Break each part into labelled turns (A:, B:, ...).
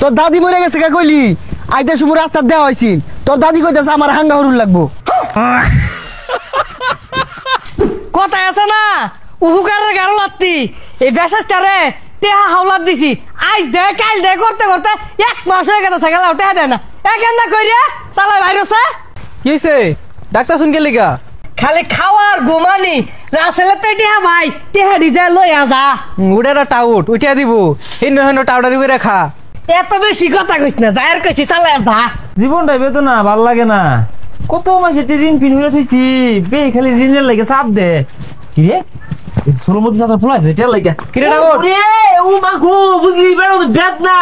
A: তোর দাদি মরে গেছে কে কইলি আইতে সময় রাস্তা দেওয়া হয়েছিল তোর দাদি কইতেছে আমার হাঙ্গা হরুন লাগবো
B: কথা আছে না উহুকারের গারো লাত্তি এই বেশাস্তারে টেহা হাওলাত দিছি আজ দে কাল দে করতে করতে 1 মাস হয়ে গেছে সাইকেল টেহা দেয় না এখন না কইরে চালাই ভাইরছে
C: কি হইছে ডাক্তার শুন গেলি গা
B: খালি খাওয়ার ঘুমানি রাসেলে তো টেহা ভাই টেহা ডিজে লই আজা
C: উড়াটা টাউট উঠিয়া দিব হিন্ন হিন্ন টাউডারি করে খা
B: এত বেশি কথা কইছ না যায়ের কইছি চালাই যা
D: জীবনটা বেদনা ভাল লাগে না কত মাসে ঋণ পিন হয়ে থইছি বে খালি ঋণের লাগে চাপ দে কি রে সোলমতি চাচা ফুলাই আছে টেল লাগে
C: কি রে টাউট
D: রে ও মা গো বুঝলি বেড়ো বেদনা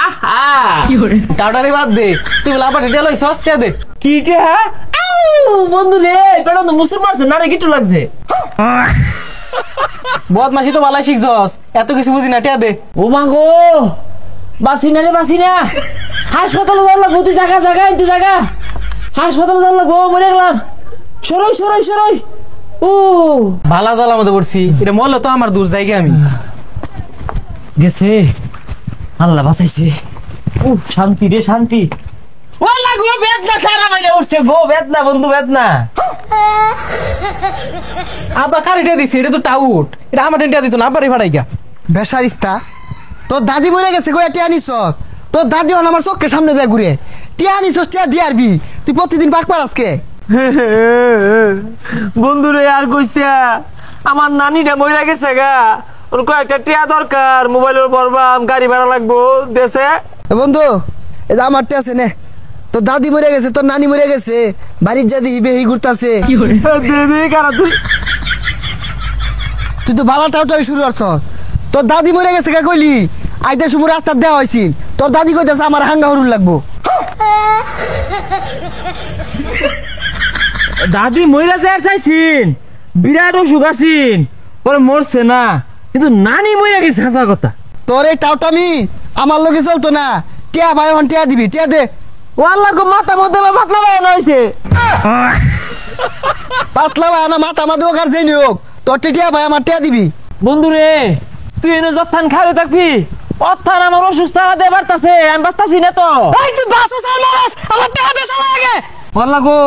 D: আহা
B: কি করে
C: টাউডারি বাদ দে তুই বলা আবার ডিটেল হই সস কে দে
D: কি রে বন্ধু রে বেড়ো তো মুসুর মারছে না রে কিটু লাগছে
C: বদমাশি তো ভালাই শিখছস এত কিছু বুঝি না টিয়া দে
D: ও মা গো বাসি না রে বাসি না হাসপাতালে যাওয়ার লাগবো তুই জায়গা জায়গা তুই জায়গা হাসপাতালে যাওয়ার লাগবো মরে গেলাম সরই সরই সরই ও
C: ভালা জ্বালা মধ্যে পড়ছি এটা মরলে তো আমার দূর জায়গা আমি
D: গেছে আল্লাহ বাঁচাইছে ও শান্তি রে শান্তি ওলা গো বেদনা খারাপ হয়ে উঠছে গো বেদনা বন্ধু বেদনা
C: আবার কারিটা দিছি এটা তো টাউট এটা আমার টেন্টা দিত না আবারই ফাড়াই গা
A: বেসারিস্তা তোর দাদি মরে গেছে কই টিয়া নিছস তোর দাদি হন আমার চোখের সামনে দিয়ে ঘুরে টিয়া নিছস টিয়া দিয়ারবি তুই প্রতিদিন পাক পার আজকে
D: বন্ধু রে আর কইস্তা আমার নানিটা মইরা গেছে গা ওর কয়েকটা টিয়া দরকার মোবাইলের বরবাম গাড়ি ভাড়া লাগবো দেশে
A: বন্ধু এই যে আমার টিয়া আছে নে তোর দাদি মরে গেছে তোর নানি মরে গেছে বাড়ির যদি হিবে হি ঘুরতাছে তুই তো বালা টাউটাই শুরু করছস তোর দাদি মরে গেছে কে কইলি আইতে সময় রাস্তা দেওয়া হয়েছিল তোর দাদি কইতেছে আমার হাঙ্গা হরুন লাগবো
D: দাদি মইরা যায় চাইছিন বিরাট অসুখ আছিন পরে মরছে না কিন্তু নানি মইরা গেছে হাসা কথা
A: তোর এই টাউটামি আমার লগে চলতো না টিয়া ভাই হন টিয়া দিবি টিয়া দে
D: ও আল্লাহ গো মাথা মধ্যে পাতলা বানানো হয়েছে
A: পাতলা ভাই না মাথা মাদু কার যেই হোক তোর টিয়া ভাই আমার টিয়া দিবি
D: বন্ধু রে তুই এনে যত্থান খাবে থাকবি অর্থান আমার অসুখ চালা দিয়ে বাড়তাছে আমি বাঁচতাছি না তো
B: এই তুই বাসু চাল মারাস আমার টেহা দে চালা আগে
D: আল্লাহ গো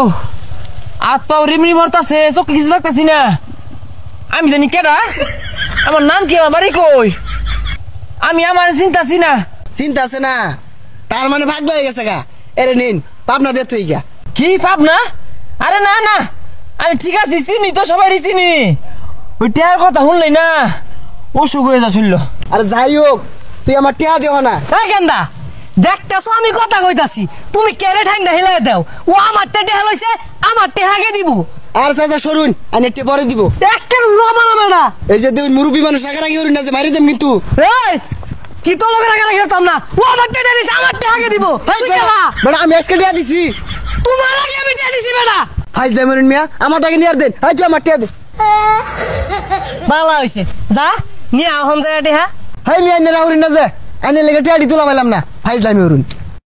D: হাত পাও রিমরি মারতাছে চোখে কিছু লাগতাছি না আমি জানি কেডা আমার নাম কি আমার বাড়ি কই আমি আমার চিন্তাছি না
A: চিন্তা আছে না তার মানে ভাগ হয়ে গেছে গা এরে নিন পাবনা দে তুই গা
D: কি পাব না আরে না না আমি ঠিক আছি চিনি তো সবাই চিনি ওই টিয়ার কথা শুনলেই না অসুখ হয়ে যা শুনল
A: আরে যাই হোক তুই আমার টিয়া দেও না
B: এই গেন্দা দেখতেছো আমি কথা কইতাছি তুমি কেড়ে ঠাঙ্গা হিলাই দাও ও আমার টেহা লইছে আমার টেহাকে দিব
A: আর চাচা সরুন আমি একটু পরে দিব
B: একটা রমানা না
A: এই যে তুই মুরব্বী মানুষ আগে হরুন না যে মারি দেম কিন্তু
B: এই কি তো লোকের আগে খেলতাম না ও আমার টেহা দিছে আমার টেহাকে দিব তুই গেলা
A: বেটা আমি আজকে টিয়া দিছি
B: তোমার আগে আমি টেহা দিছি বেটা
A: ফাইজ দে মরুন মিয়া আমার টাকা নিয়ে আর দেন এই তুই আমার টিয়া দে
B: ভালো হইছে যা নিয়ে আহন যায় টেহা
A: হাই মিয়া নেলা হরুন না যে এনে লেগে টিয়া দি তোলা পাইলাম না ফাইজ দামি হরুন